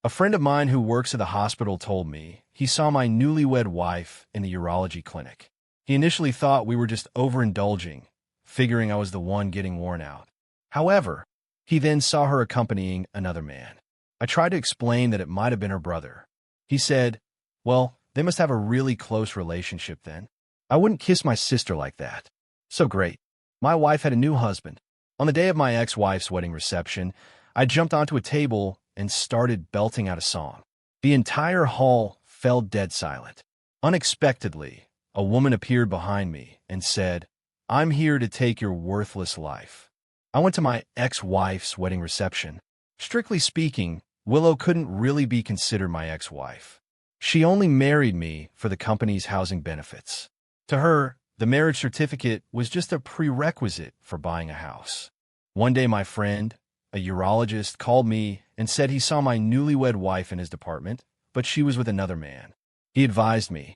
A friend of mine who works at the hospital told me he saw my newlywed wife in the urology clinic. He initially thought we were just overindulging, figuring I was the one getting worn out. However, he then saw her accompanying another man. I tried to explain that it might have been her brother. He said, "Well, they must have a really close relationship then. I wouldn't kiss my sister like that." So great. My wife had a new husband. On the day of my ex-wife's wedding reception, I jumped onto a table and started belting out a song. The entire hall fell dead silent. Unexpectedly, a woman appeared behind me and said, "I'm here to take your worthless life." I went to my ex-wife's wedding reception. Strictly speaking, Willow couldn't really be considered my ex-wife. She only married me for the company's housing benefits. To her, the marriage certificate was just a prerequisite for buying a house. One day my friend, a urologist, called me and said he saw my newlywed wife in his department, but she was with another man. He advised me,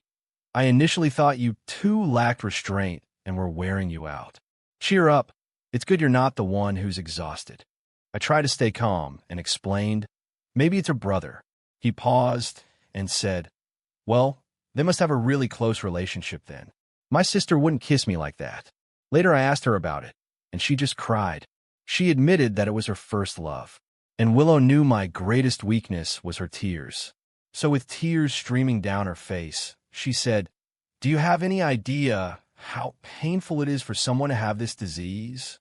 "I initially thought you two lacked restraint and were wearing you out. Cheer up. It's good you're not the one who's exhausted." I tried to stay calm and explained, "Maybe it's her brother." He paused and said, "Well, they must have a really close relationship then. My sister wouldn't kiss me like that." Later I asked her about it, and she just cried. She admitted that it was her first love, and Willow knew my greatest weakness was her tears. So with tears streaming down her face, she said, "Do you have any idea how painful it is for someone to have this disease?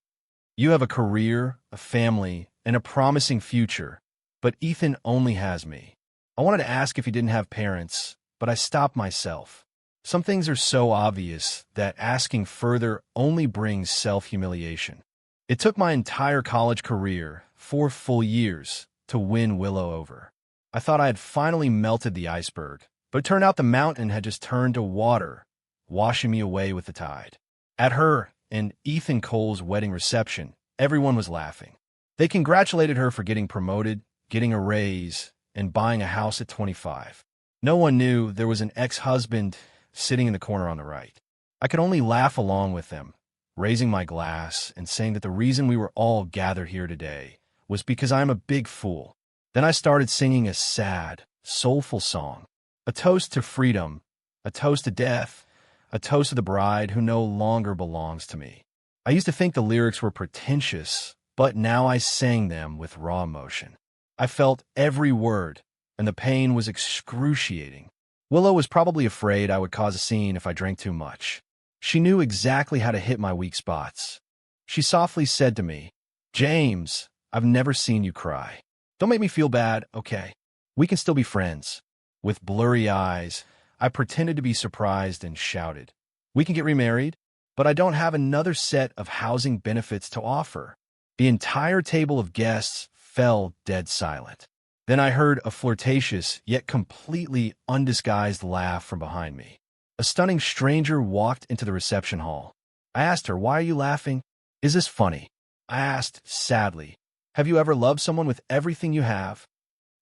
You have a career, a family, and a promising future, but Ethan only has me." I wanted to ask if he didn't have parents, but I stopped myself. Some things are so obvious that asking further only brings self-humiliation. It took my entire college career, 4 full years, to win Willow over. I thought I had finally melted the iceberg, but it turned out the mountain had just turned to water, washing me away with the tide. At her and Ethan Cole's wedding reception, everyone was laughing. They congratulated her for getting promoted, getting a raise, and buying a house at 25. No one knew there was an ex-husband sitting in the corner on the right. I could only laugh along with them, raising my glass and saying that the reason we were all gathered here today was because I am a big fool. Then I started singing a sad, soulful song, a toast to freedom, a toast to death, a toast to the bride who no longer belongs to me. I used to think the lyrics were pretentious, but now I sang them with raw emotion. I felt every word, and the pain was excruciating. Willow was probably afraid I would cause a scene if I drank too much. She knew exactly how to hit my weak spots. She softly said to me, "James, I've never seen you cry. Don't make me feel bad, okay? We can still be friends." With blurry eyes, I pretended to be surprised and shouted, "We can get remarried, but I don't have another set of housing benefits to offer." The entire table of guests fell dead silent. Then I heard a flirtatious yet completely undisguised laugh from behind me. A stunning stranger walked into the reception hall. I asked her, "Why are you laughing? Is this funny?" I asked sadly, "Have you ever loved someone with everything you have?"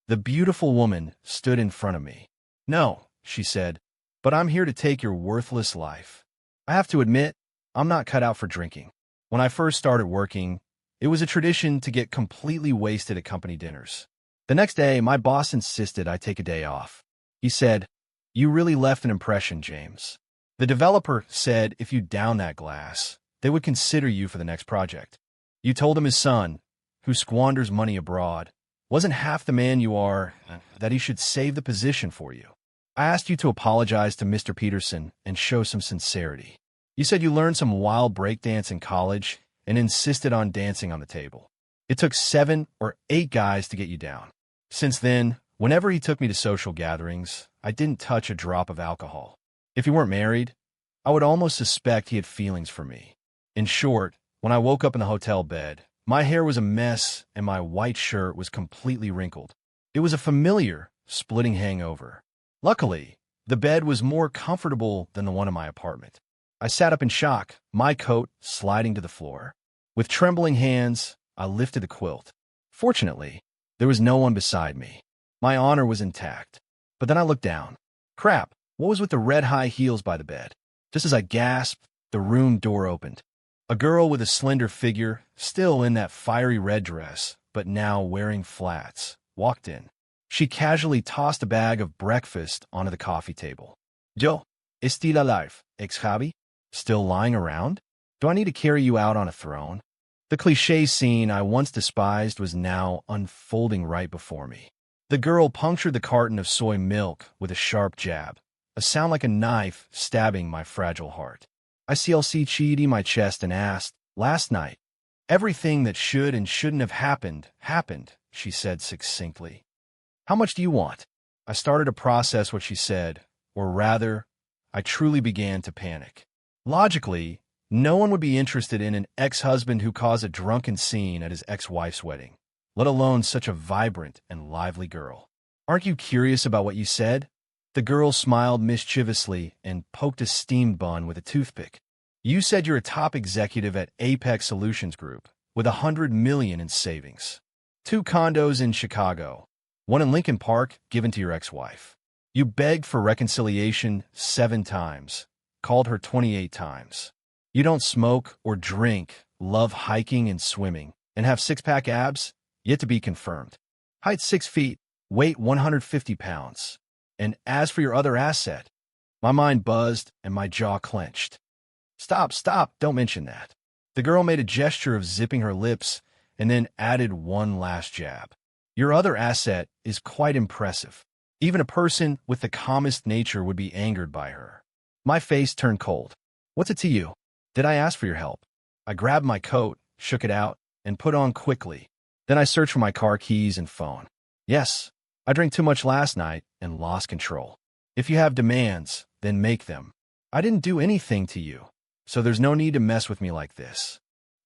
The beautiful woman stood in front of me. "No," she said, "but I'm here to take your worthless life." I have to admit, I'm not cut out for drinking. When I first started working, it was a tradition to get completely wasted at company dinners. The next day, my boss insisted I take a day off. He said, "You really left an impression, James." The developer said if you down that glass, they would consider you for the next project. You told him his son, who squanders money abroad, wasn't half the man you are, that he should save the position for you. I asked you to apologize to Mr. Peterson and show some sincerity. You said you learned some wild breakdance in college and insisted on dancing on the table. It took 7 or 8 guys to get you down. Since then, whenever he took me to social gatherings, I didn't touch a drop of alcohol. If he weren't married, I would almost suspect he had feelings for me. In short, when I woke up in the hotel bed, my hair was a mess and my white shirt was completely wrinkled. It was a familiar, splitting hangover. Luckily, the bed was more comfortable than the one in my apartment. I sat up in shock, my coat sliding to the floor. With trembling hands, I lifted the quilt. Fortunately, there was no one beside me. My honor was intact. But then I looked down. Crap, what was with the red high heels by the bed? Just as I gasped, the room door opened. A girl with a slender figure, still in that fiery red dress, but now wearing flats, walked in. She casually tossed a bag of breakfast onto the coffee table. Yo, is still alive, ex-Javi? Still lying around? Do I need to carry you out on a throne? The cliché scene I once despised was now unfolding right before me. The girl punctured the carton of soy milk with a sharp jab, a sound like a knife stabbing my fragile heart. I CLC-cheated my chest and asked, "Last night, everything that should and shouldn't have happened," she said succinctly. "How much do you want?" I started to process what she said, or rather, I truly began to panic. Logically, no one would be interested in an ex-husband who caused a drunken scene at his ex-wife's wedding, let alone such a vibrant and lively girl. "Aren't you curious about what you said?" The girl smiled mischievously and poked a steamed bun with a toothpick. "You said you're a top executive at Apex Solutions Group, with $100 million in savings. 2 condos in Chicago, 1 in Lincoln Park given to your ex-wife. You begged for reconciliation 7 times, called her 28 times. You don't smoke or drink, love hiking and swimming, and have 6-pack abs, yet to be confirmed. Height 6 feet, weight 150 pounds. And as for your other asset," my mind buzzed and my jaw clenched. Stop, don't mention that." The girl made a gesture of zipping her lips and then added one last jab. "Your other asset is quite impressive. Even a person with the calmest nature would be angered by her." My face turned cold. "What's it to you? Did I ask for your help?" I grabbed my coat, shook it out, and put on quickly. Then I searched for my car keys and phone. "Yes, I drank too much last night and lost control. If you have demands, then make them. I didn't do anything to you, so there's no need to mess with me like this."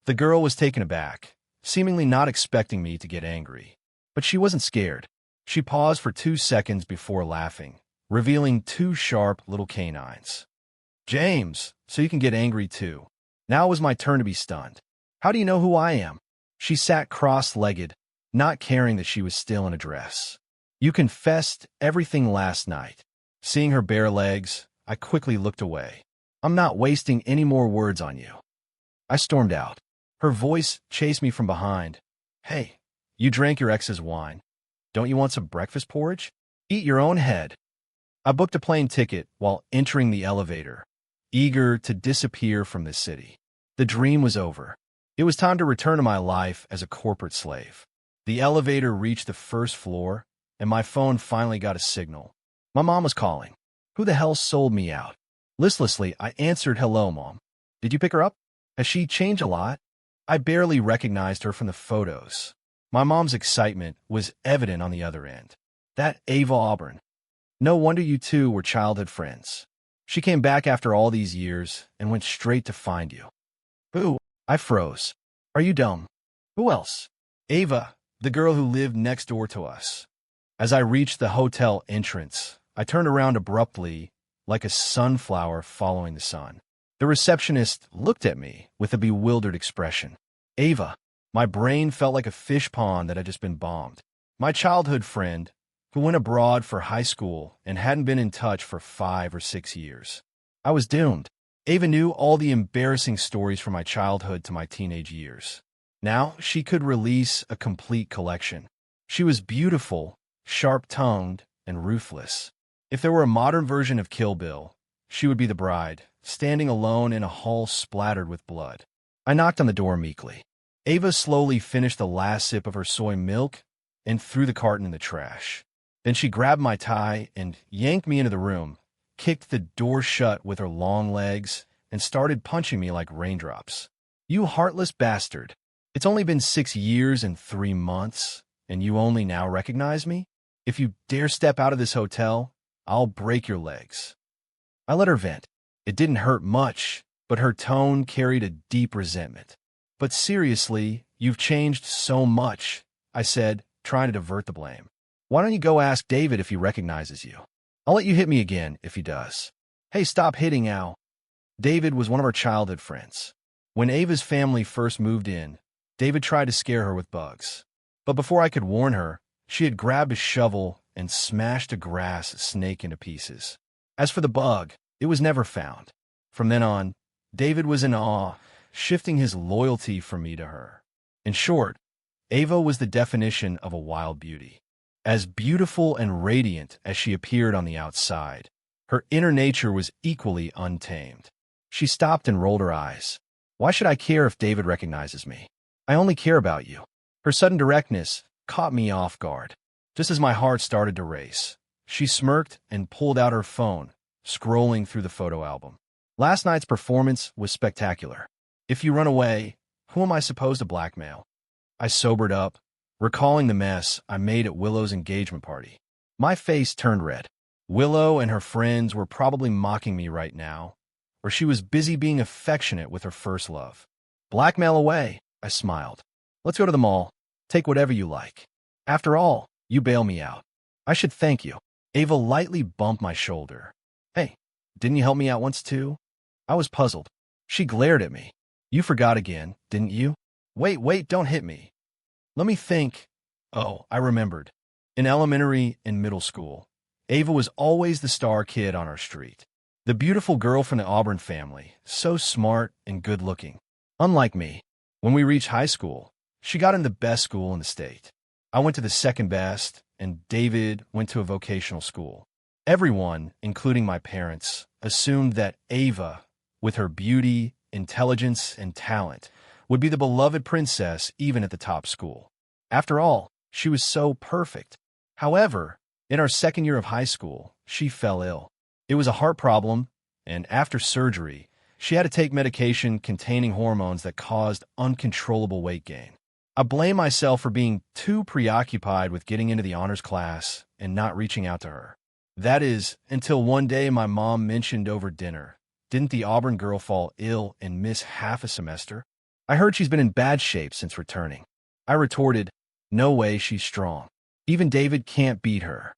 The girl was taken aback, seemingly not expecting me to get angry. But she wasn't scared. She paused for 2 seconds before laughing, revealing 2 sharp little canines. "James, so you can get angry too." Now it was my turn to be stunned. "How do you know who I am?" She sat cross-legged, not caring that she was still in a dress. "You confessed everything last night." Seeing her bare legs, I quickly looked away. "I'm not wasting any more words on you." I stormed out. Her voice chased me from behind. "Hey, you drank your ex's wine. Don't you want some breakfast porridge? Eat your own head." I booked a plane ticket while entering the elevator, eager to disappear from this city. The dream was over. It was time to return to my life as a corporate slave. The elevator reached the first floor, and my phone finally got a signal. My mom was calling. Who the hell sold me out? Listlessly, I answered, "Hello, Mom. Did you pick her up? Has she changed a lot?" I barely recognized her from the photos. My mom's excitement was evident on the other end. "That Ava Auburn. No wonder you two were childhood friends. She came back after all these years and went straight to find you." "Who?" I froze. "Are you dumb? Who else?" "Ava, the girl who lived next door to us." As I reached the hotel entrance, I turned around abruptly, like a sunflower following the sun. The receptionist looked at me with a bewildered expression. "Ava." My brain felt like a fish pond that had just been bombed. My childhood friend, who went abroad for high school and hadn't been in touch for 5 or 6 years. I was doomed. Ava knew all the embarrassing stories from my childhood to my teenage years. Now she could release a complete collection. She was beautiful, sharp-tongued, and ruthless. If there were a modern version of Kill Bill, she would be the bride, standing alone in a hall splattered with blood. I knocked on the door meekly. Ava slowly finished the last sip of her soy milk and threw the carton in the trash. Then she grabbed my tie and yanked me into the room, kicked the door shut with her long legs, and started punching me like raindrops. "You heartless bastard. It's only been 6 years and 3 months, and you only now recognize me? If you dare step out of this hotel, I'll break your legs." I let her vent. It didn't hurt much, but her tone carried a deep resentment. "But seriously, you've changed so much," I said, trying to divert the blame. "Why don't you go ask David if he recognizes you? I'll let you hit me again if he does." "Hey, stop hitting, Al." David was one of our childhood friends. When Ava's family first moved in, David tried to scare her with bugs. But before I could warn her, she had grabbed a shovel and smashed a grass snake into pieces. As for the bug, it was never found. From then on, David was in awe, shifting his loyalty from me to her. In short, Ava was the definition of a wild beauty. As beautiful and radiant as she appeared on the outside, her inner nature was equally untamed. She stopped and rolled her eyes. Why should I care if David recognizes me? I only care about you. Her sudden directness caught me off guard. Just as my heart started to race, she smirked and pulled out her phone, scrolling through the photo album. Last night's performance was spectacular. If you run away, who am I supposed to blackmail? I sobered up, recalling the mess I made at Willow's engagement party. My face turned red. Willow and her friends were probably mocking me right now, or she was busy being affectionate with her first love. Blackmail away, I smiled. Let's go to the mall. Take whatever you like. After all, you bail me out. I should thank you. Ava lightly bumped my shoulder. Hey, didn't you help me out once too? I was puzzled. She glared at me. You forgot again, didn't you? Wait, don't hit me. Let me think. Oh, I remembered. In elementary and middle school, Ava was always the star kid on our street. The beautiful girl from the Auburn family, so smart and good-looking. Unlike me, when we reached high school, she got in the best school in the state. I went to the second best, and David went to a vocational school. Everyone, including my parents, assumed that Ava, with her beauty, intelligence, and talent, would be the beloved princess even at the top school. After all, she was so perfect. However, in our second year of high school, she fell ill. It was a heart problem, and after surgery, she had to take medication containing hormones that caused uncontrollable weight gain. I blame myself for being too preoccupied with getting into the honors class and not reaching out to her. That is, until one day my mom mentioned over dinner, didn't the Auburn girl fall ill and miss half a semester? I heard she's been in bad shape since returning. I retorted, no way, she's strong. Even David can't beat her.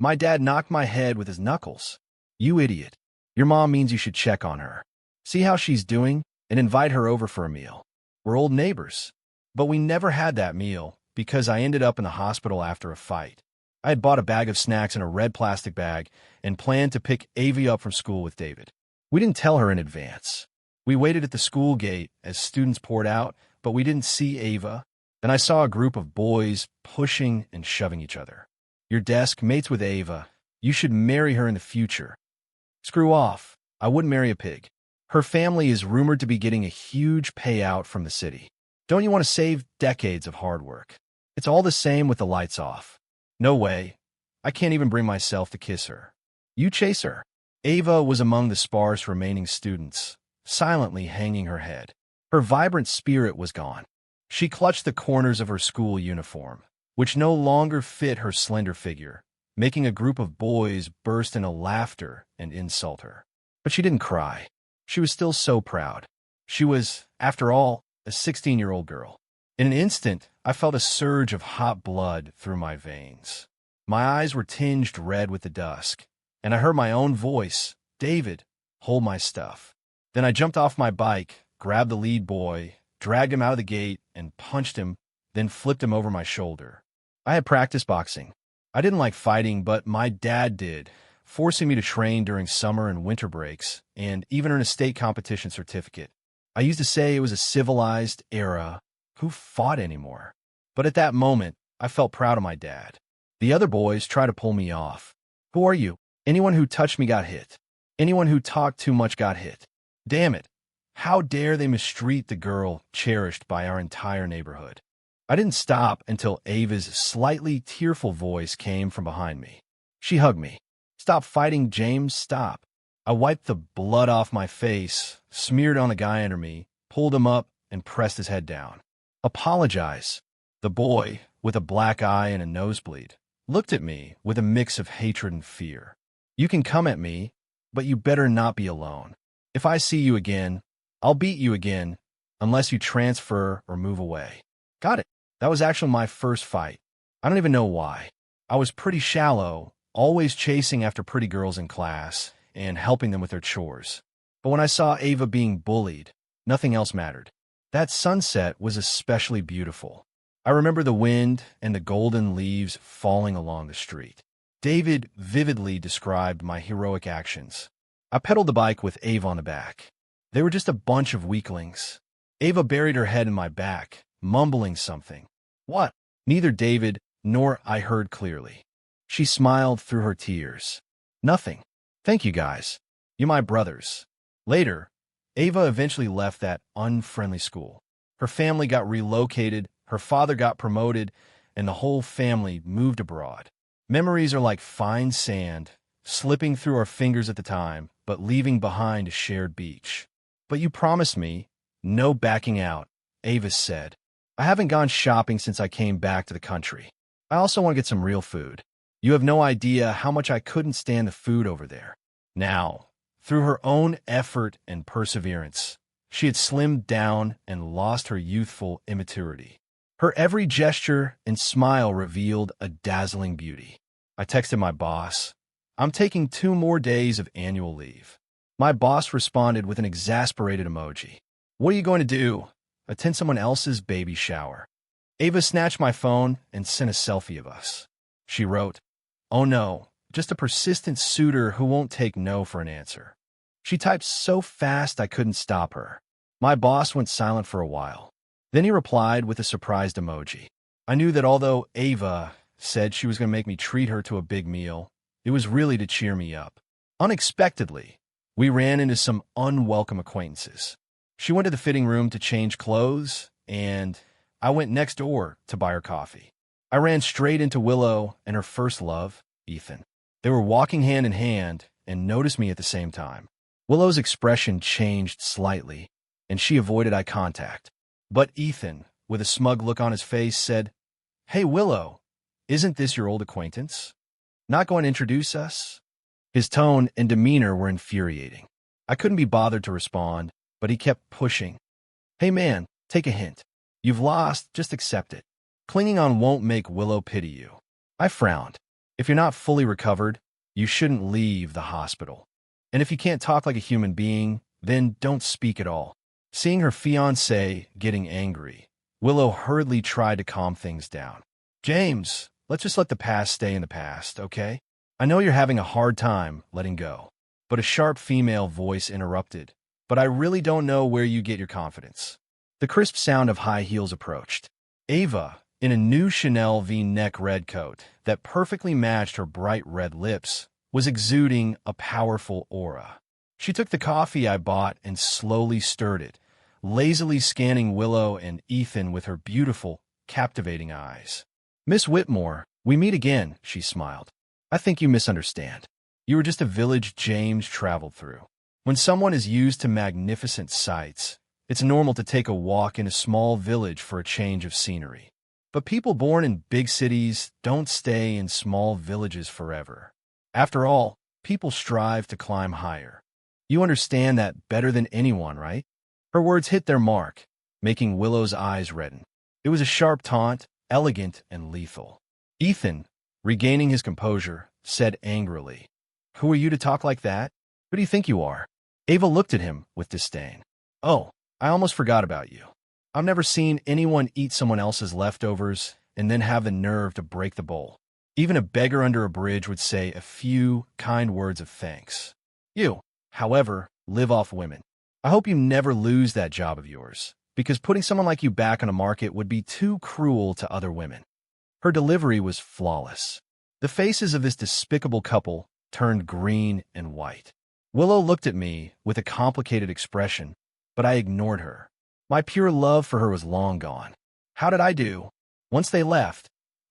My dad knocked my head with his knuckles. You idiot. Your mom means you should check on her. See how she's doing and invite her over for a meal. We're old neighbors. But we never had that meal because I ended up in the hospital after a fight. I had bought a bag of snacks in a red plastic bag and planned to pick Avi up from school with David. We didn't tell her in advance. We waited at the school gate as students poured out, but we didn't see Ava. Then I saw a group of boys pushing and shoving each other. Your desk mates with Ava. You should marry her in the future. Screw off. I wouldn't marry a pig. Her family is rumored to be getting a huge payout from the city. Don't you want to save decades of hard work? It's all the same with the lights off. No way. I can't even bring myself to kiss her. You chase her. Ava was among the sparse remaining students, silently hanging her head. Her vibrant spirit was gone. She clutched the corners of her school uniform, which no longer fit her slender figure, making a group of boys burst into laughter and insult her. But she didn't cry. She was still so proud. She was, after all, a 16-year-old girl. In an instant, I felt a surge of hot blood through my veins. My eyes were tinged red with the dusk, and I heard my own voice, David, hold my stuff. Then I jumped off my bike, grabbed the lead boy, dragged him out of the gate, and punched him, then flipped him over my shoulder. I had practiced boxing. I didn't like fighting, but my dad did, forcing me to train during summer and winter breaks, and even earn a state competition certificate. I used to say it was a civilized era. Who fought anymore? But at that moment, I felt proud of my dad. The other boys tried to pull me off. Who are you? Anyone who touched me got hit. Anyone who talked too much got hit. Damn it. How dare they mistreat the girl cherished by our entire neighborhood? I didn't stop until Ava's slightly tearful voice came from behind me. She hugged me. Stop fighting, James, stop. I wiped the blood off my face, smeared on the guy under me, pulled him up, and pressed his head down. Apologize. The boy, with a black eye and a nosebleed, looked at me with a mix of hatred and fear. You can come at me, but you better not be alone. If I see you again, I'll beat you again, unless you transfer or move away. Got it. That was actually my first fight. I don't even know why. I was pretty shallow, always chasing after pretty girls in class and helping them with their chores. But when I saw Ava being bullied, nothing else mattered. That sunset was especially beautiful. I remember the wind and the golden leaves falling along the street. David vividly described my heroic actions. I pedaled the bike with Ava on the back. They were just a bunch of weaklings. Ava buried her head in my back, mumbling something. What? Neither David nor I heard clearly. She smiled through her tears. Nothing. Thank you guys. You my brothers. Later, Ava eventually left that unfriendly school. Her family got relocated, her father got promoted, and the whole family moved abroad. Memories are like fine sand, slipping through our fingers at the time, but leaving behind a shared beach. But you promised me, no backing out, Avis said. I haven't gone shopping since I came back to the country. I also want to get some real food. You have no idea how much I couldn't stand the food over there. Now, through her own effort and perseverance, she had slimmed down and lost her youthful immaturity. Her every gesture and smile revealed a dazzling beauty. I texted my boss, I'm taking 2 more days of annual leave. My boss responded with an exasperated emoji. What are you going to do? Attend someone else's baby shower. Ava snatched my phone and sent a selfie of us. She wrote, Oh no, just a persistent suitor who won't take no for an answer. She typed so fast I couldn't stop her. My boss went silent for a while. Then he replied with a surprised emoji. I knew that although Ava said she was going to make me treat her to a big meal, it was really to cheer me up. Unexpectedly, we ran into some unwelcome acquaintances. She went to the fitting room to change clothes, and I went next door to buy her coffee. I ran straight into Willow and her first love, Ethan. They were walking hand in hand and noticed me at the same time. Willow's expression changed slightly, and she avoided eye contact. But Ethan, with a smug look on his face, said, Hey, Willow, isn't this your old acquaintance? Not going to introduce us? His tone and demeanor were infuriating. I couldn't be bothered to respond, but he kept pushing. Hey man, take a hint. You've lost, just accept it. Clinging on won't make Willow pity you. I frowned. If you're not fully recovered, you shouldn't leave the hospital. And if you can't talk like a human being, then don't speak at all. Seeing her fiancé getting angry, Willow hurriedly tried to calm things down. James, let's just let the past stay in the past, okay? I know you're having a hard time letting go. But a sharp female voice interrupted. But I really don't know where you get your confidence. The crisp sound of high heels approached. Ava, in a new Chanel V-neck red coat that perfectly matched her bright red lips, was exuding a powerful aura. She took the coffee I bought and slowly stirred it, lazily scanning Willow and Ethan with her beautiful, captivating eyes. Miss Whitmore, we meet again, she smiled. I think you misunderstand. You were just a village James traveled through. When someone is used to magnificent sights, it's normal to take a walk in a small village for a change of scenery. But people born in big cities don't stay in small villages forever. After all, people strive to climb higher. You understand that better than anyone, right? Her words hit their mark, making Willow's eyes redden. It was a sharp taunt, elegant and lethal. Ethan, regaining his composure, said angrily, Who are you to talk like that? Who do you think you are? Ava looked at him with disdain. Oh, I almost forgot about you. I've never seen anyone eat someone else's leftovers and then have the nerve to break the bowl. Even a beggar under a bridge would say a few kind words of thanks. You, however, live off women. I hope you never lose that job of yours, because putting someone like you back on the market would be too cruel to other women. Her delivery was flawless. The faces of this despicable couple turned green and white. Willow looked at me with a complicated expression, but I ignored her. My pure love for her was long gone. How did I do? Once they left,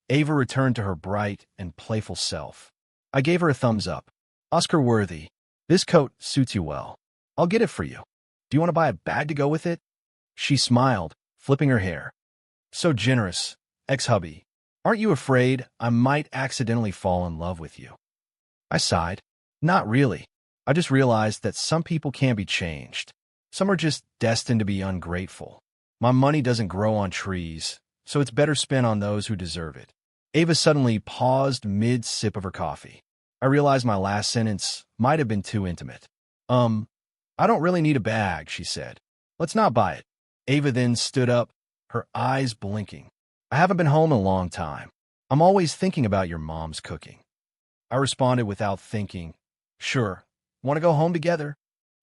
Ava returned to her bright and playful self. I gave her a thumbs up. Oscar-worthy. This coat suits you well. I'll get it for you. Do you want to buy a bag to go with it? She smiled, flipping her hair. So generous, ex-hubby. Aren't you afraid I might accidentally fall in love with you? I sighed. Not really. I just realized that some people can't be changed. Some are just destined to be ungrateful. My money doesn't grow on trees, so it's better spent on those who deserve it. Ava suddenly paused mid-sip of her coffee. I realized my last sentence might have been too intimate. I don't really need a bag, she said. Let's not buy it. Ava then stood up, her eyes blinking. I haven't been home in a long time. I'm always thinking about your mom's cooking. I responded without thinking. Sure. Want to go home together?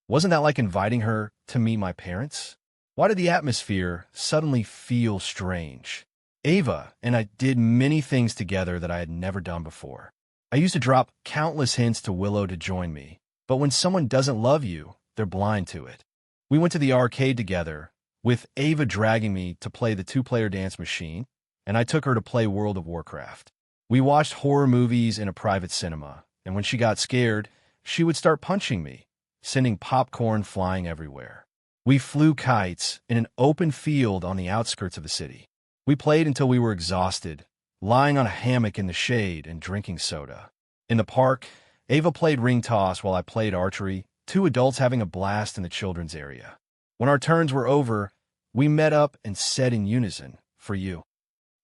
Wasn't that like inviting her to meet my parents? Why did the atmosphere suddenly feel strange? Ava and I did many things together that I had never done before. I used to drop countless hints to Willow to join me, but when someone doesn't love you, they're blind to it. We went to the arcade together, with Ava dragging me to play the two-player dance machine, and I took her to play World of Warcraft. We watched horror movies in a private cinema, and when she got scared, she would start punching me, sending popcorn flying everywhere. We flew kites in an open field on the outskirts of the city. We played until we were exhausted, lying on a hammock in the shade and drinking soda. In the park, Ava played ring toss while I played archery, two adults having a blast in the children's area. When our turns were over, we met up and said in unison, "For you."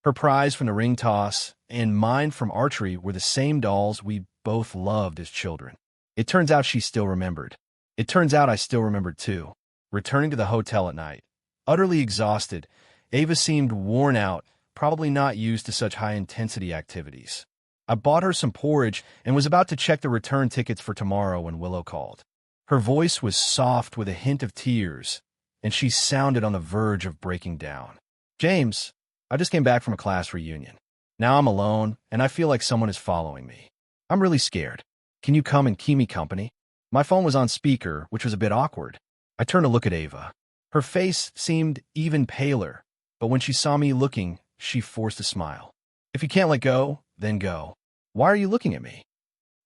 Her prize from the ring toss and mine from archery were the same dolls we both loved as children. It turns out she still remembered. It turns out I still remembered too. Returning to the hotel at night, utterly exhausted, Ava seemed worn out, probably not used to such high-intensity activities. I bought her some porridge and was about to check the return tickets for tomorrow when Willow called. Her voice was soft with a hint of tears, and she sounded on the verge of breaking down. "James, I just came back from a class reunion. Now I'm alone, and I feel like someone is following me. I'm really scared. Can you come and keep me company?" My phone was on speaker, which was a bit awkward. I turned to look at Ava. Her face seemed even paler, but when she saw me looking, she forced a smile. "If you can't let go, then go. Why are you looking at me?"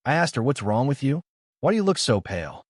I asked her, "What's wrong with you? Why do you look so pale?"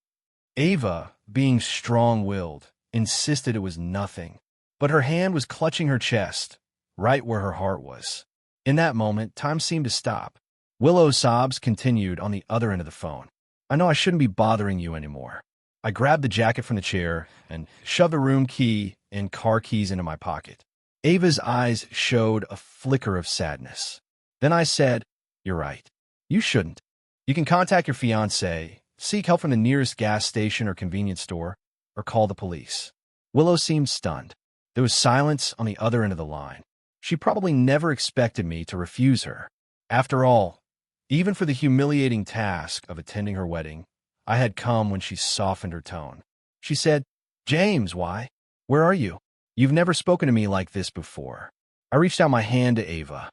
Ava, being strong-willed, insisted it was nothing, but her hand was clutching her chest, right where her heart was. In that moment, time seemed to stop. Willow's sobs continued on the other end of the phone. "I know I shouldn't be bothering you anymore." I grabbed the jacket from the chair and shoved the room key and car keys into my pocket. Ava's eyes showed a flicker of sadness. Then I said, "You're right. You shouldn't. You can contact your fiancé, seek help from the nearest gas station or convenience store, or call the police." Willow seemed stunned. There was silence on the other end of the line. She probably never expected me to refuse her. After all, even for the humiliating task of attending her wedding, I had come when she softened her tone. She said, "James, why? Where are you? You've never spoken to me like this before." I reached out my hand to Ava.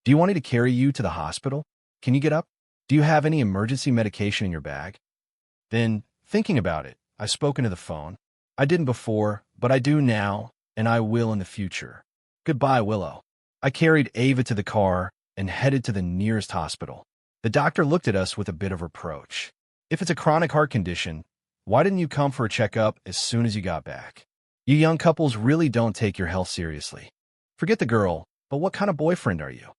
"Do you want me to carry you to the hospital? Can you get up? Do you have any emergency medication in your bag?" Then, thinking about it, I spoke into the phone. I didn't before, but I do now, and I will in the future. Goodbye, Willow. I carried Ava to the car and headed to the nearest hospital. The doctor looked at us with a bit of reproach. "If it's a chronic heart condition, why didn't you come for a checkup as soon as you got back? You young couples really don't take your health seriously. Forget the girl, but what kind of boyfriend are you?"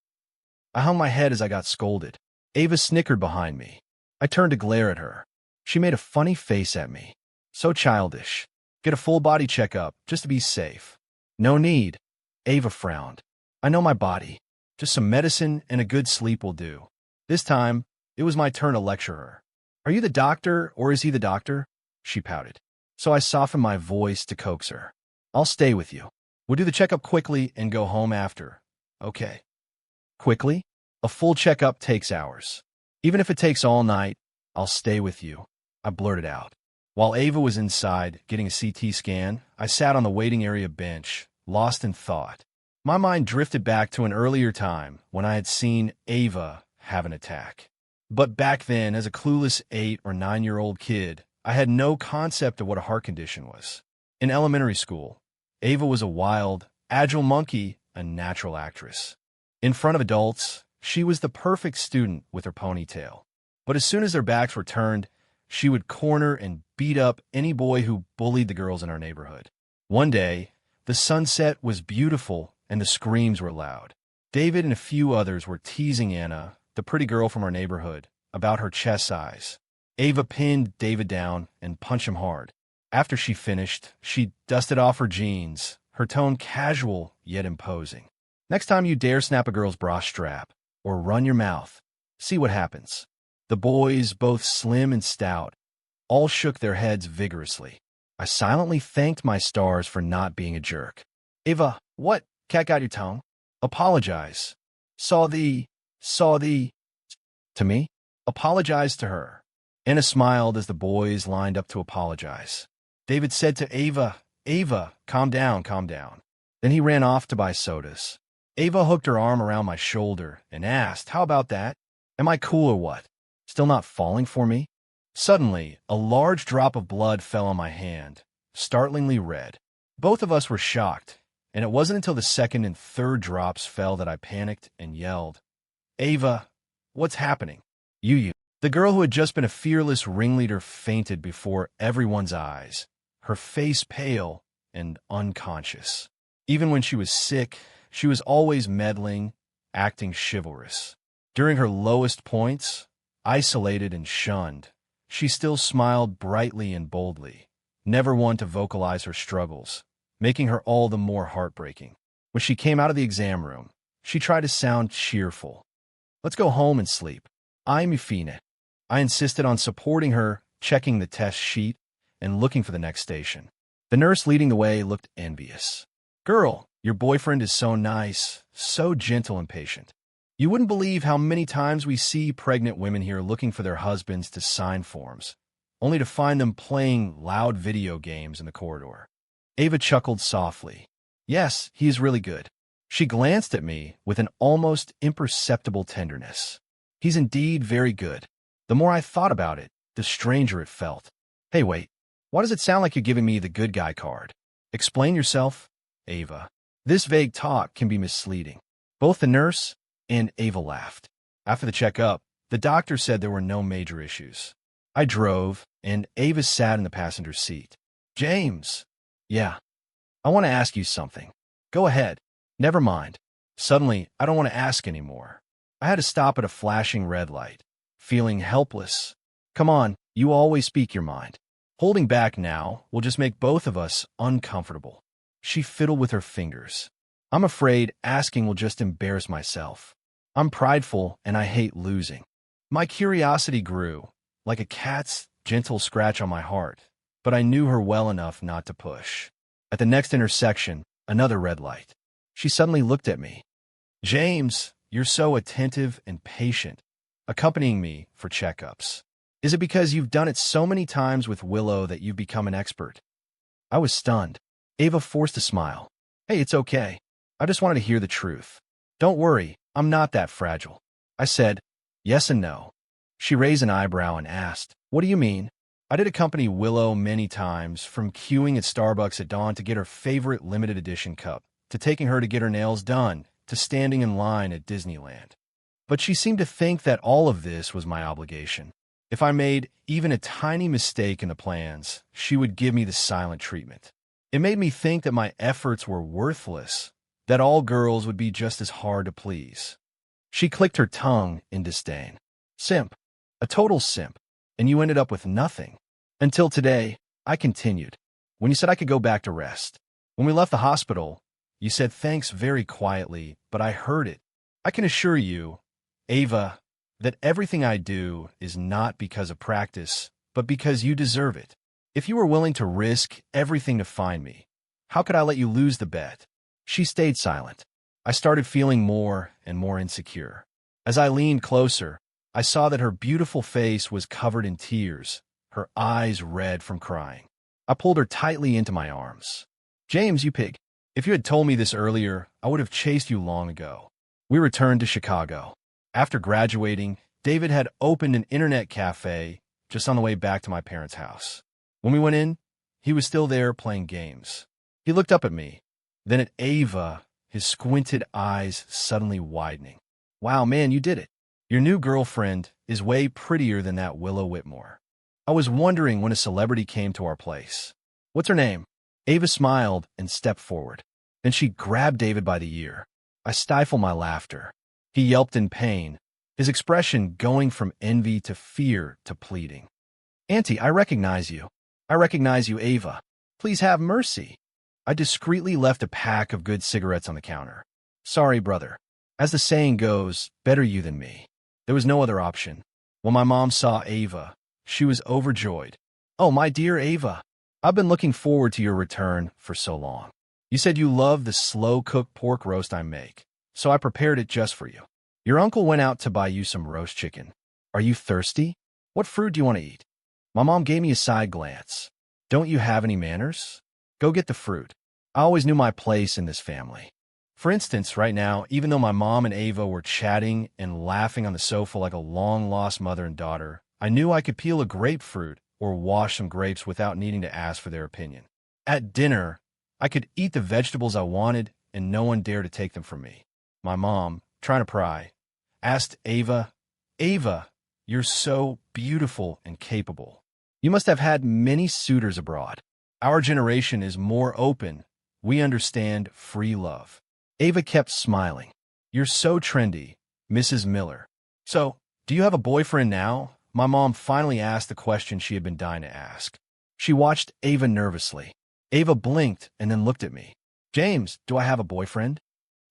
I hung my head as I got scolded. Ava snickered behind me. I turned to glare at her. She made a funny face at me. So childish. Get a full-body checkup, just to be safe. No need. Ava frowned. I know my body. Just some medicine and a good sleep will do. This time, it was my turn to lecture her. "Are you the doctor, or is he the doctor?" She pouted. So I softened my voice to coax her. "I'll stay with you. We'll do the checkup quickly and go home after. Okay." Quickly? A full checkup takes hours. "Even if it takes all night, I'll stay with you," I blurted out. While Ava was inside, getting a CT scan, I sat on the waiting area bench, lost in thought. My mind drifted back to an earlier time when I had seen Ava have an attack. But back then, as a clueless 8 or 9-year-old kid, I had no concept of what a heart condition was. In elementary school, Ava was a wild, agile monkey, a natural actress. In front of adults, she was the perfect student with her ponytail. But as soon as their backs were turned, she would corner and beat up any boy who bullied the girls in our neighborhood. One day, the sunset was beautiful and the screams were loud. David and a few others were teasing Anna, the pretty girl from our neighborhood, about her chest size. Ava pinned David down and punched him hard. After she finished, she dusted off her jeans, her tone casual yet imposing. "Next time you dare snap a girl's bra strap, or run your mouth, see what happens." The boys, both slim and stout, all shook their heads vigorously. I silently thanked my stars for not being a jerk. "Ava, what? Cat got your tongue? Apologize." To me? Apologize to her. Anna smiled as the boys lined up to apologize. David said to Ava, "Ava, calm down, calm down." Then he ran off to buy sodas. Ava hooked her arm around my shoulder and asked, "How about that? Am I cool or what? Still not falling for me?" Suddenly, a large drop of blood fell on my hand, startlingly red. Both of us were shocked, and it wasn't until the second and third drops fell that I panicked and yelled, "Ava, what's happening?" You. The girl who had just been a fearless ringleader fainted before everyone's eyes, her face pale and unconscious. Even when she was sick, she was always meddling, acting chivalrous. During her lowest points, isolated and shunned, she still smiled brightly and boldly, never one to vocalize her struggles, making her all the more heartbreaking. When she came out of the exam room, she tried to sound cheerful. "Let's go home and sleep. I'm Fine." I insisted on supporting her, checking the test sheet and looking for the next station. The nurse leading the way looked envious. "Girl, your boyfriend is so nice, so gentle and patient. You wouldn't believe how many times we see pregnant women here looking for their husbands to sign forms, only to find them playing loud video games in the corridor." Ava chuckled softly. "Yes, he is really good." She glanced at me with an almost imperceptible tenderness. "He's indeed very good." The more I thought about it, the stranger it felt. "Hey, wait. Why does it sound like you're giving me the good guy card? Explain yourself, Ava." This vague talk can be misleading. Both the nurse and Ava laughed. After the checkup, the doctor said there were no major issues. I drove, and Ava sat in the passenger seat. "James." "Yeah. I want to ask you something." "Go ahead." "Never mind." Suddenly, I don't want to ask anymore. I had to stop at a flashing red light, feeling helpless. "Come on, you always speak your mind. Holding back now will just make both of us uncomfortable." She fiddled with her fingers. "I'm afraid asking will just embarrass myself. I'm prideful and I hate losing." My curiosity grew, like a cat's gentle scratch on my heart, but I knew her well enough not to push. At the next intersection, another red light. She suddenly looked at me. "James, you're so attentive and patient, accompanying me for checkups. Is it because you've done it so many times with Willow that you've become an expert?" I was stunned. Ava forced a smile. "Hey, it's okay. I just wanted to hear the truth. Don't worry, I'm not that fragile." I said, "Yes and no." She raised an eyebrow and asked, "What do you mean?" I did accompany Willow many times, from queuing at Starbucks at dawn to get her favorite limited edition cup, to taking her to get her nails done, to standing in line at Disneyland. But she seemed to think that all of this was my obligation. If I made even a tiny mistake in the plans, she would give me the silent treatment. It made me think that my efforts were worthless, that all girls would be just as hard to please. She clicked her tongue in disdain. "Simp. A total simp. And you ended up with nothing." "Until today," I continued, "when you said I could go back to rest. When we left the hospital, you said thanks very quietly, but I heard it. I can assure you, Ava, that everything I do is not because of practice, but because you deserve it. If you were willing to risk everything to find me, how could I let you lose the bet?" She stayed silent. I started feeling more and more insecure. As I leaned closer, I saw that her beautiful face was covered in tears, her eyes red from crying. I pulled her tightly into my arms. "James, you pig. If you had told me this earlier, I would have chased you long ago." We returned to Chicago. After graduating, David had opened an internet cafe just on the way back to my parents' house. When we went in, he was still there playing games. He looked up at me, then at Ava, his squinted eyes suddenly widening. "Wow, man, you did it. Your new girlfriend is way prettier than that Willow Whitmore." I was wondering when a celebrity came to our place. "What's her name?" Ava smiled and stepped forward. Then she grabbed David by the ear. I stifled my laughter. He yelped in pain, his expression going from envy to fear to pleading. "Auntie, I recognize you. I recognize you, Ava. Please have mercy." I discreetly left a pack of good cigarettes on the counter. "Sorry, brother. As the saying goes, better you than me." There was no other option. When my mom saw Ava, she was overjoyed. "Oh, my dear Ava, I've been looking forward to your return for so long. You said you love the slow-cooked pork roast I make, so I prepared it just for you. Your uncle went out to buy you some roast chicken. Are you thirsty? What fruit do you want to eat?" My mom gave me a side glance. "Don't you have any manners? Go get the fruit. I always knew my place in this family." For instance, right now, even though my mom and Ava were chatting and laughing on the sofa like a long-lost mother and daughter, I knew I could peel a grapefruit or wash some grapes without needing to ask for their opinion. At dinner, I could eat the vegetables I wanted, and no one dared to take them from me. My mom, trying to pry, asked Ava, "Ava, you're so beautiful and capable. You must have had many suitors abroad. Our generation is more open. We understand free love." Ava kept smiling. "You're so trendy, Mrs. Miller. So, do you have a boyfriend now?" My mom finally asked the question she had been dying to ask. She watched Ava nervously. Ava blinked and then looked at me. "James, do I have a boyfriend?"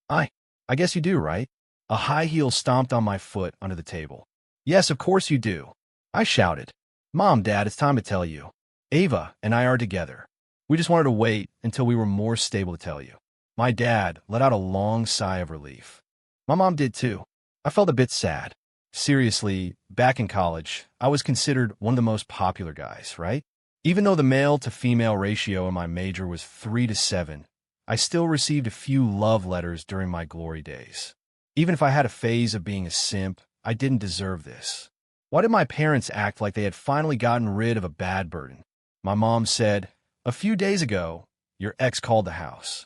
I guess you do, right?" A high heel stomped on my foot under the table. "Yes, of course you do," I shouted. "Mom, Dad, it's time to tell you. Ava and I are together. We just wanted to wait until we were more stable to tell you." My dad let out a long sigh of relief. My mom did too. I felt a bit sad. Seriously, back in college, I was considered one of the most popular guys, right? Even though the male-to-female ratio in my major was 3-7, I still received a few love letters during my glory days. Even if I had a phase of being a simp, I didn't deserve this. Why did my parents act like they had finally gotten rid of a bad burden? My mom said, "A few days ago, your ex called the house."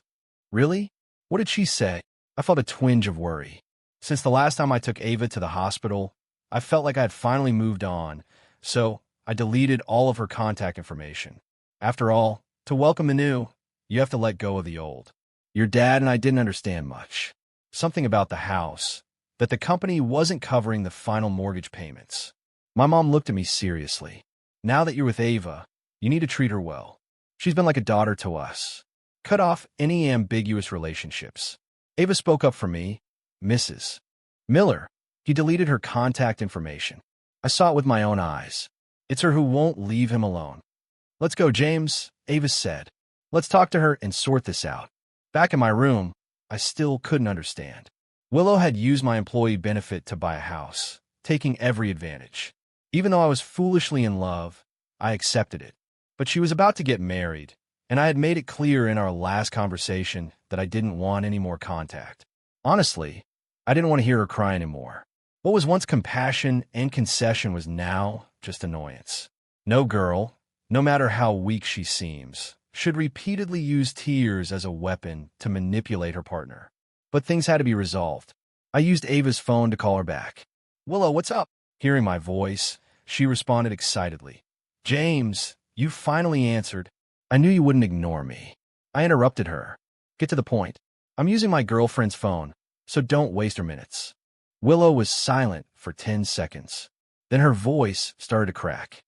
Really? What did she say? I felt a twinge of worry. Since the last time I took Ava to the hospital, I felt like I had finally moved on, so I deleted all of her contact information. After all, to welcome the new, you have to let go of the old. Your dad and I didn't understand much. Something about the house, that the company wasn't covering the final mortgage payments. My mom looked at me seriously. "Now that you're with Ava, you need to treat her well. She's been like a daughter to us. Cut off any ambiguous relationships." Ava spoke up for me. "Mrs. Miller." He deleted her contact information. I saw it with my own eyes. It's her who won't leave him alone. "Let's go, James," Ava said. "Let's talk to her and sort this out." Back in my room, I still couldn't understand. Willow had used my employee benefit to buy a house, taking every advantage. Even though I was foolishly in love, I accepted it. But she was about to get married, and I had made it clear in our last conversation that I didn't want any more contact. Honestly, I didn't want to hear her cry anymore. What was once compassion and concession was now just annoyance. No girl, no matter how weak she seems, should repeatedly use tears as a weapon to manipulate her partner. But things had to be resolved. I used Ava's phone to call her back. "Willow, what's up?" Hearing my voice, she responded excitedly. "James, you finally answered. I knew you wouldn't ignore me." I interrupted her. "Get to the point. I'm using my girlfriend's phone, so don't waste her minutes." Willow was silent for 10 seconds. Then her voice started to crack.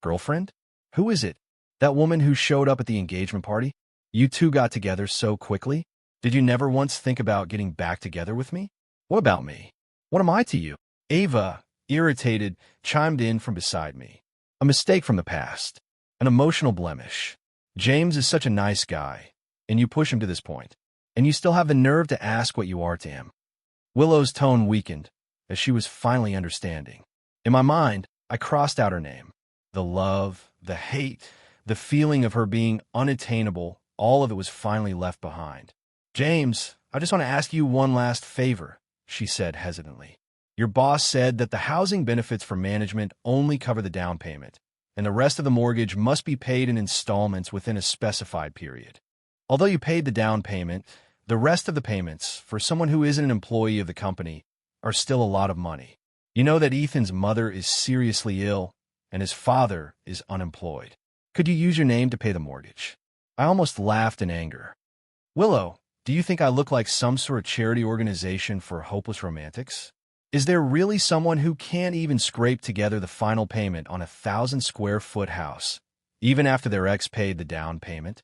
"Girlfriend? Who is it? That woman who showed up at the engagement party? You two got together so quickly? Did you never once think about getting back together with me? What about me? What am I to you?" Ava, irritated, chimed in from beside me. "A mistake from the past. An emotional blemish. James is such a nice guy, and you push him to this point. And you still have the nerve to ask what you are to him." Willow's tone weakened, as she was finally understanding. In my mind, I crossed out her name. The love, the hate, the feeling of her being unattainable, all of it was finally left behind. "James, I just want to ask you one last favor," she said hesitantly. "Your boss said that the housing benefits for management only cover the down payment, and the rest of the mortgage must be paid in installments within a specified period. Although you paid the down payment, the rest of the payments, for someone who isn't an employee of the company, are still a lot of money. You know that Ethan's mother is seriously ill, and his father is unemployed. Could you use your name to pay the mortgage?" I almost laughed in anger. "Willow, do you think I look like some sort of charity organization for hopeless romantics? Is there really someone who can't even scrape together the final payment on a 1,000-square-foot house, even after their ex paid the down payment?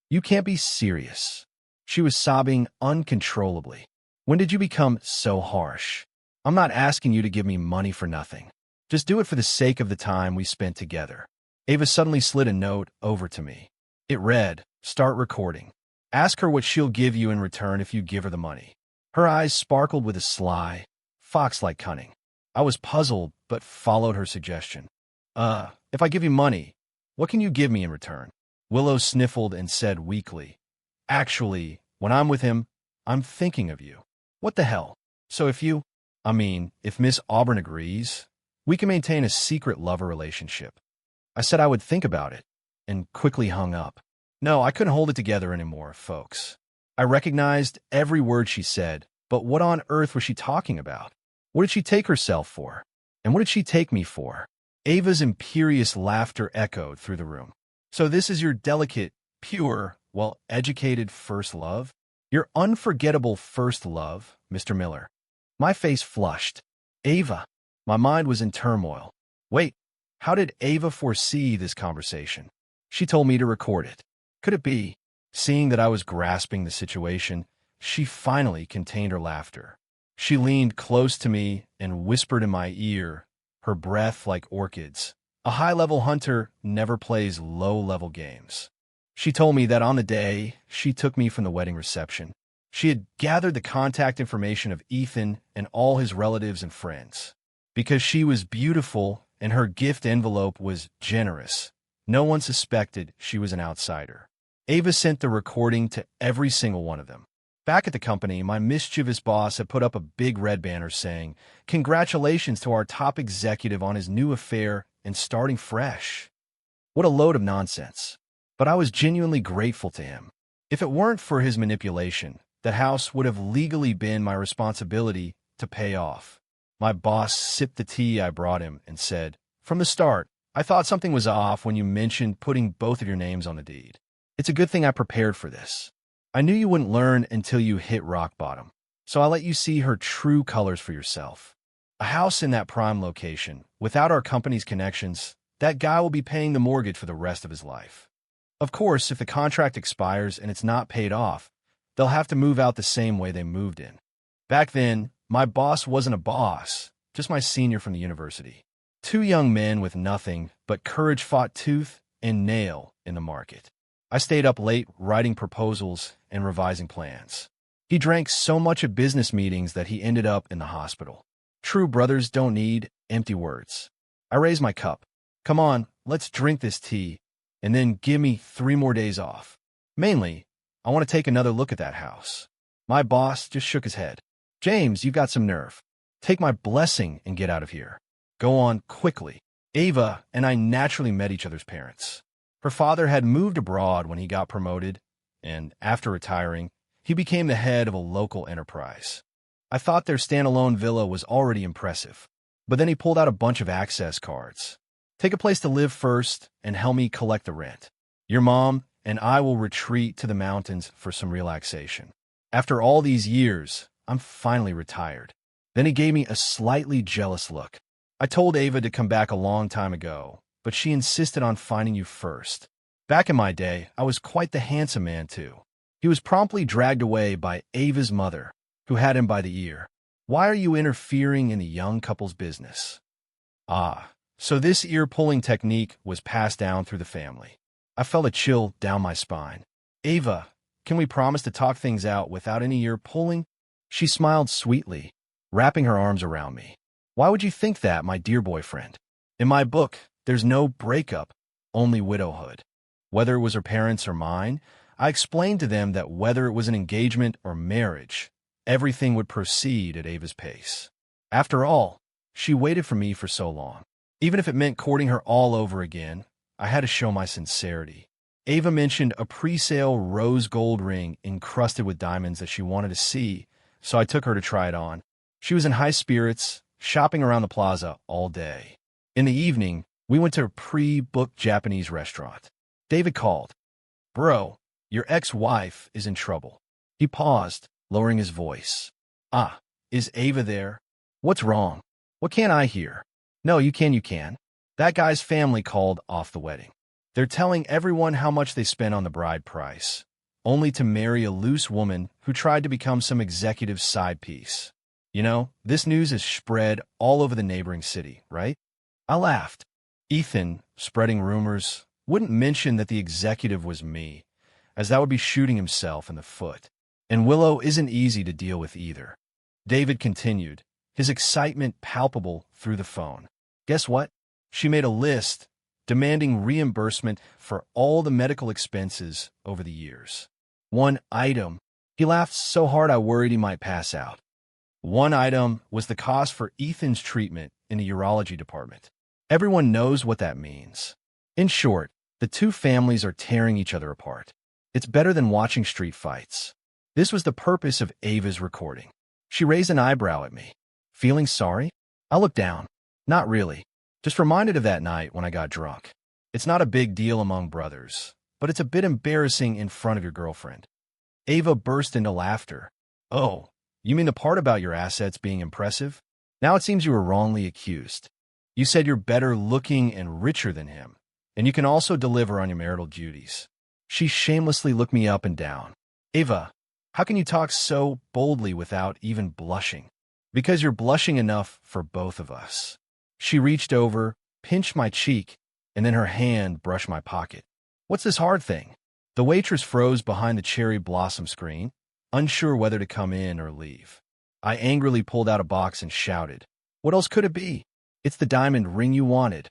You can't be serious." She was sobbing uncontrollably. "When did you become so harsh? I'm not asking you to give me money for nothing. Just do it for the sake of the time we spent together." Ava suddenly slid a note over to me. It read, "Start recording. Ask her what she'll give you in return if you give her the money." Her eyes sparkled with a sly, fox-like cunning. I was puzzled, but followed her suggestion. If I give you money, what can you give me in return?" Willow sniffled and said weakly, "Actually, when I'm with him, I'm thinking of you. What the hell? So if Miss Auburn agrees, we can maintain a secret lover relationship. I said I would think about it, and quickly hung up. No, I couldn't hold it together anymore, folks. I recognized every word she said, but what on earth was she talking about? What did she take herself for? And what did she take me for? Ava's imperious laughter echoed through the room. So this is your delicate, pure, well-educated first love? Your unforgettable first love, Mr. Miller. My face flushed. Ava. My mind was in turmoil. Wait, how did Ava foresee this conversation? She told me to record it. Could it be? Seeing that I was grasping the situation, she finally contained her laughter. She leaned close to me and whispered in my ear, her breath like orchids. A high-level hunter never plays low-level games. She told me that on the day she took me from the wedding reception, she had gathered the contact information of Ethan and all his relatives and friends. Because she was beautiful and her gift envelope was generous, no one suspected she was an outsider. Ava sent the recording to every single one of them. Back at the company, my mischievous boss had put up a big red banner saying, "Congratulations to our top executive on his new affair and starting fresh." What a load of nonsense. But I was genuinely grateful to him. If it weren't for his manipulation, that house would have legally been my responsibility to pay off. My boss sipped the tea I brought him and said, "From the start, I thought something was off when you mentioned putting both of your names on the deed. It's a good thing I prepared for this. I knew you wouldn't learn until you hit rock bottom, so I'll let you see her true colors for yourself. A house in that prime location, without our company's connections, that guy will be paying the mortgage for the rest of his life. Of course, if the contract expires and it's not paid off, they'll have to move out the same way they moved in. Back then, my boss wasn't a boss, just my senior from the university. Two young men with nothing but courage fought tooth and nail in the market. I stayed up late writing proposals and revising plans. He drank so much at business meetings that he ended up in the hospital. True brothers don't need empty words. I raised my cup. Come on, let's drink this tea, and then give me 3 more days off. Mainly, I want to take another look at that house. My boss just shook his head. James, you've got some nerve. Take my blessing and get out of here. Go on quickly. Ava and I naturally met each other's parents. Her father had moved abroad when he got promoted, and after retiring, he became the head of a local enterprise. I thought their standalone villa was already impressive, but then he pulled out a bunch of access cards. Take a place to live first and help me collect the rent. Your mom and I will retreat to the mountains for some relaxation. After all these years, I'm finally retired. Then he gave me a slightly jealous look. I told Ava to come back a long time ago, but she insisted on finding you first. Back in my day, I was quite the handsome man, too. He was promptly dragged away by Ava's mother, who had him by the ear. Why are you interfering in the young couple's business? Ah, so this ear-pulling technique was passed down through the family. I felt a chill down my spine. Ava, can we promise to talk things out without any ear-pulling? She smiled sweetly, wrapping her arms around me. Why would you think that, my dear boyfriend? In my book, there's no breakup, only widowhood. Whether it was her parents or mine, I explained to them that whether it was an engagement or marriage, everything would proceed at Ava's pace. After all, she waited for me for so long. Even if it meant courting her all over again, I had to show my sincerity. Ava mentioned a pre-sale rose gold ring encrusted with diamonds that she wanted to see, so I took her to try it on. She was in high spirits, shopping around the plaza all day. In the evening, we went to a pre-booked Japanese restaurant. David called. Bro, your ex-wife is in trouble. He paused, lowering his voice. Ah, is Ava there? What's wrong? What can't I hear? No, you can. That guy's family called off the wedding. They're telling everyone how much they spent on the bride price, only to marry a loose woman who tried to become some executive's side piece. You know, this news is spread all over the neighboring city, right? I laughed. Ethan, spreading rumors, wouldn't mention that the executive was me, as that would be shooting himself in the foot. And Willow isn't easy to deal with either. David continued, his excitement palpable through the phone. Guess what? She made a list demanding reimbursement for all the medical expenses over the years. One item He laughed so hard I worried he might pass out. One item was the cost for Ethan's treatment in the urology department. Everyone knows what that means. In short, the two families are tearing each other apart. It's better than watching street fights. This was the purpose of Ava's recording. She raised an eyebrow at me. Feeling sorry? I looked down. Not really. Just reminded of that night when I got drunk. It's not a big deal among brothers, but it's a bit embarrassing in front of your girlfriend. Ava burst into laughter. Oh, you mean the part about your assets being impressive? Now it seems you were wrongly accused. You said you're better looking and richer than him, and you can also deliver on your marital duties. She shamelessly looked me up and down. Ava, how can you talk so boldly without even blushing? Because you're blushing enough for both of us. She reached over, pinched my cheek, and then her hand brushed my pocket. What's this hard thing? The waitress froze behind the cherry blossom screen, unsure whether to come in or leave. I angrily pulled out a box and shouted, "What else could it be? It's the diamond ring you wanted."